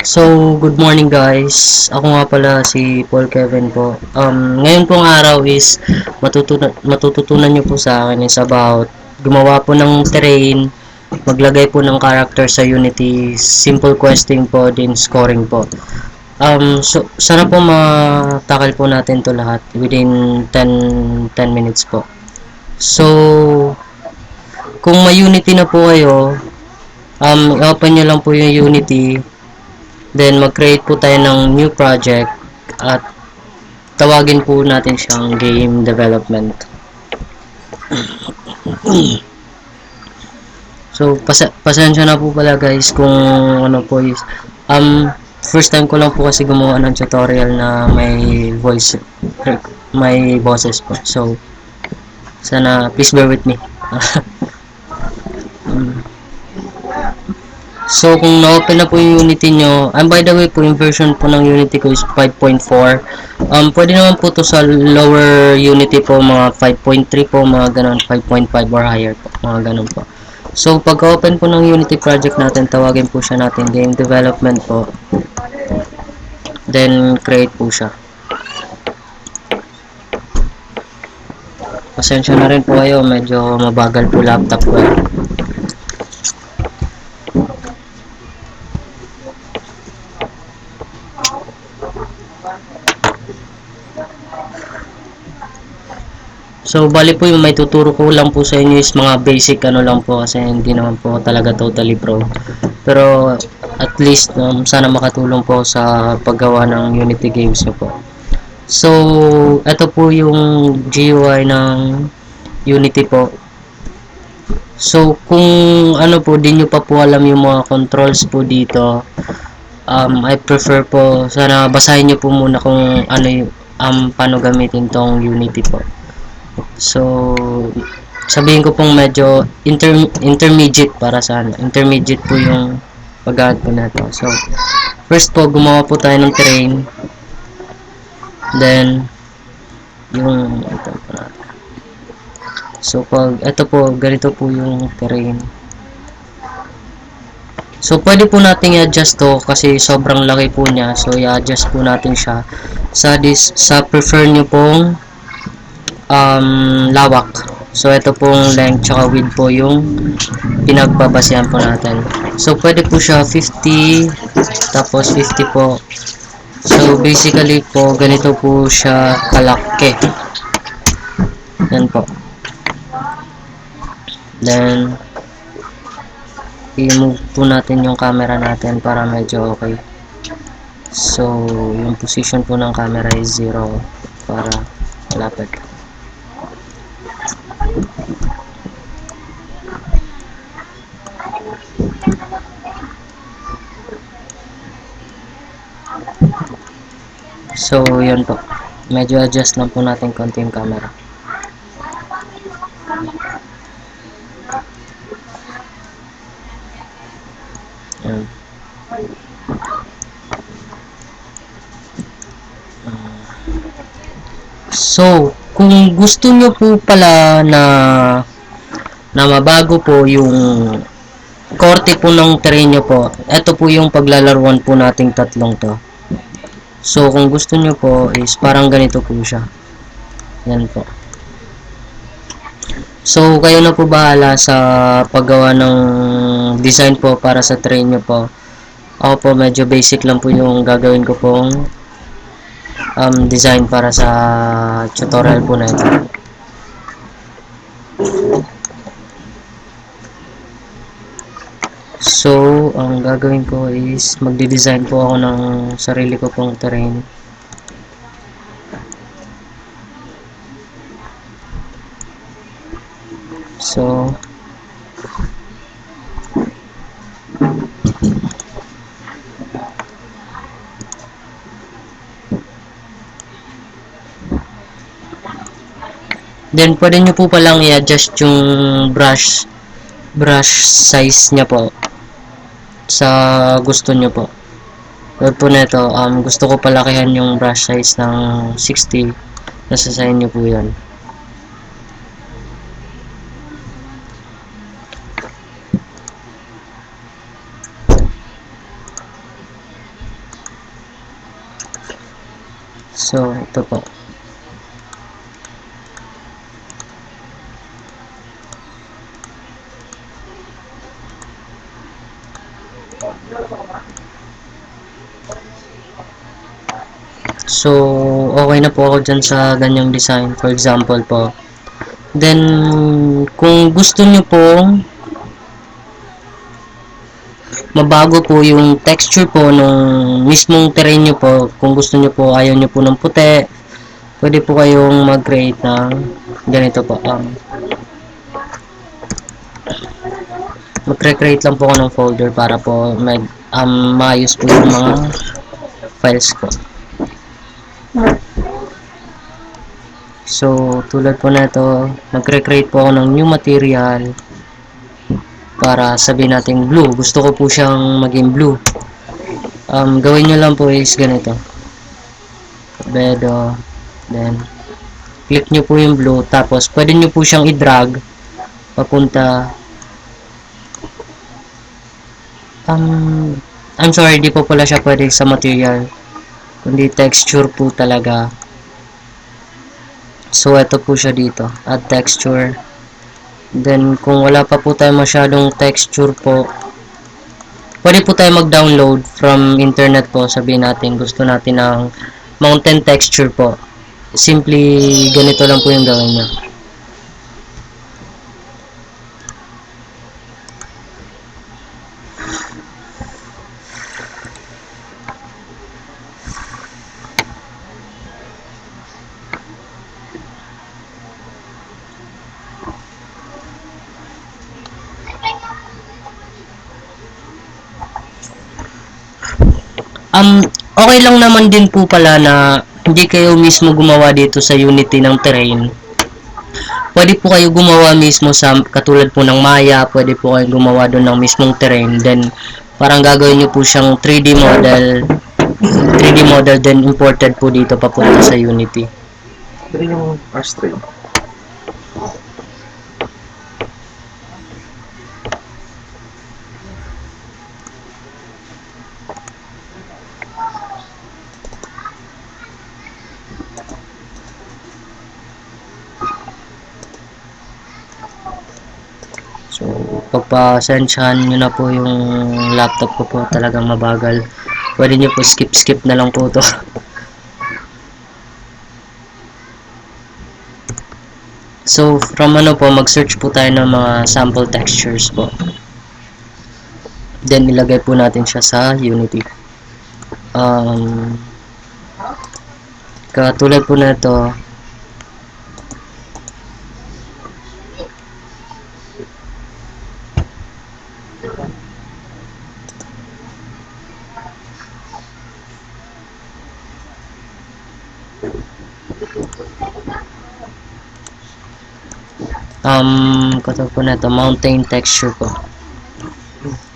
So, good morning guys. Ako nga pala si Paul Kevin po. Ngayon pong araw is matututunan nyo po sa akin is about gumawa po ng terrain, maglagay po ng character sa Unity, simple questing po, din scoring po. So, sana po matakal po natin to lahat within 10 minutes po. So, kung may Unity na po kayo, i-open nyo lang po yung Unity. Then, mag-create po tayo ng new project at tawagin po natin siyang game development. So, pasensya na po pala guys kung ano po is, first time ko lang po kasi gumawa ng tutorial na may boses po. So, sana please bear with me. So, kung na-open na po yung Unity nyo, by the way po, yung version po ng Unity ko is 5.4. Pwede naman po to sa lower Unity po, mga 5.3 po, mga ganun, 5.5 or higher po, mga ganun po. So, pag-open po ng Unity project natin, tawagin po siya natin game development po. Then, create po siya. Pasensya na rin po kayo, medyo mabagal po laptop ko. So, bali po yung may tuturo ko lang po sa inyo is mga basic ano lang po kasi hindi naman po talaga totally pro. Pero, at least, sana makatulong po sa paggawa ng Unity games nyo po. So, ito po yung GUI ng Unity po. So, kung ano po, di nyo pa po alam yung mga controls po dito, I prefer po, sana basahin nyo po muna kung ano yung, paano gamitin tong Unity po. So, sabihin ko pong medyo intermediate para sa intermediate po yung paggamit po natin. So, first po, gumawa po tayo ng terrain. Then, yung ito po natin. So, pag ito po, ganito po yung terrain. So, pwede po natin i-adjust to kasi sobrang laki po niya. So, i-adjust po natin siya sa prefer nyo pong lawak. So, ito pong length tsaka width po yung pinagbabasehan po natin. So, pwede po siya 50, tapos 50 po. So, basically po, ganito po siya kalaki. Yan po. Then, i-move po natin yung camera natin para medyo okay. So, yung position po ng camera is 0 para malapit. So, yun po. Medyo adjust lang po natin konti yung camera. Yan. So, kung gusto nyo po pala na mabago po yung korte po ng terrain nyo po, ito po yung paglalaruan po nating tatlong to. So, kung gusto nyo po is parang ganito po siya. Yan po. So, kayo na po bahala sa paggawa ng design po para sa terrain nyo po. Ako po, medyo basic lang po yung gagawin ko pong design para sa tutorial po na ito. So, ang gagawin ko is magde-design po ako ng sarili ko pong terrain. So, then pwede nyo po palang i-adjust yung brush size nya po sa gusto nyo po. Tulad po nito, gusto ko palakihan yung brush size ng 60, nasa sa inyo po yun. So, ito po. So, okay na po ako dyan sa ganyang design. For example po. Then, kung gusto nyo pong mabago po yung texture po nung mismong terrain nyo po, kung gusto nyo po, ayaw nyo po ng puti, pwede po kayong mag-create ng ganito po. Mag-create lang po ako ng folder para po maayos po yung mga files ko. So, tulad po na ito, mag-create po ako ng new material para sabihin natin blue. Gusto ko po siyang maging blue. Gawin nyo lang po is ganito. Bedo. Then, click nyo po yung blue. Tapos, pwede nyo po siyang i-drag papunta. I'm sorry, di po pala siya pwede sa material. Kundi texture po talaga. So, ito po siya dito. Add texture. Then, kung wala pa po tayo masyadong texture po, pwede po tayo mag-download from internet po. Sabihin natin, gusto natin ng mountain texture po. Simply, ganito lang po yung gawin nyo. Okay lang naman din po pala na hindi kayo mismo gumawa dito sa Unity ng terrain. Pwede po kayo gumawa mismo sa katulad po ng Maya, pwede po kayo gumawa doon ng mismong terrain. Then, parang gagawin nyo po siyang 3D model then imported po dito papunta sa Unity. Ito yung R-Stream. So, pagpasensyahan nyo na po yung laptop ko po talagang mabagal. Pwede nyo po skip na lang po to. So, from po, mag-search po tayo ng mga sample textures po. Then, ilagay po natin siya sa Unity. Katulad po na ito, katulad po na ito, mountain texture po.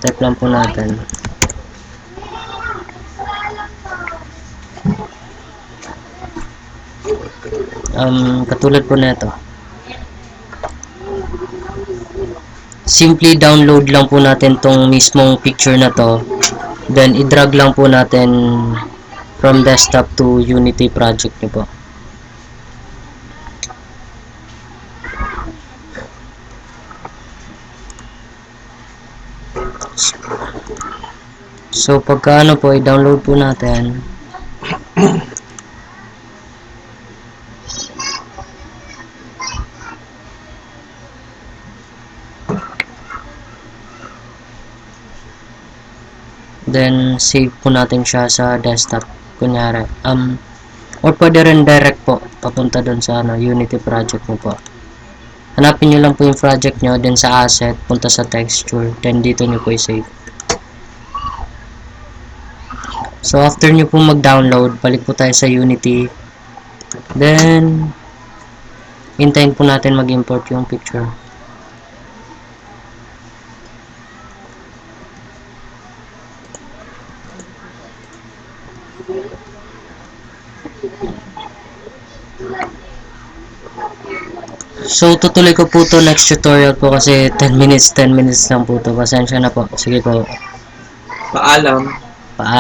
Type lang po natin. Katulad po na ito. Simply download lang po natin tong mismong picture na to. Then, i-drag lang po natin from desktop to Unity project nyo po. So, pagka po, i-download po natin. Then, save po natin siya sa desktop. Kunyari. Or pwede rin direct po, papunta dun sa Unity project nyo po. Hanapin nyo lang po yung project nyo, then sa asset, punta sa texture, then dito nyo po i-save. So, after nyo po mag-download, balik po tayo sa Unity. Then, hintayin po natin mag-import yung picture. So, tutuloy ko po to next tutorial po kasi 10 minutes lang po to. Pasensya na po. Sige po. Paalam.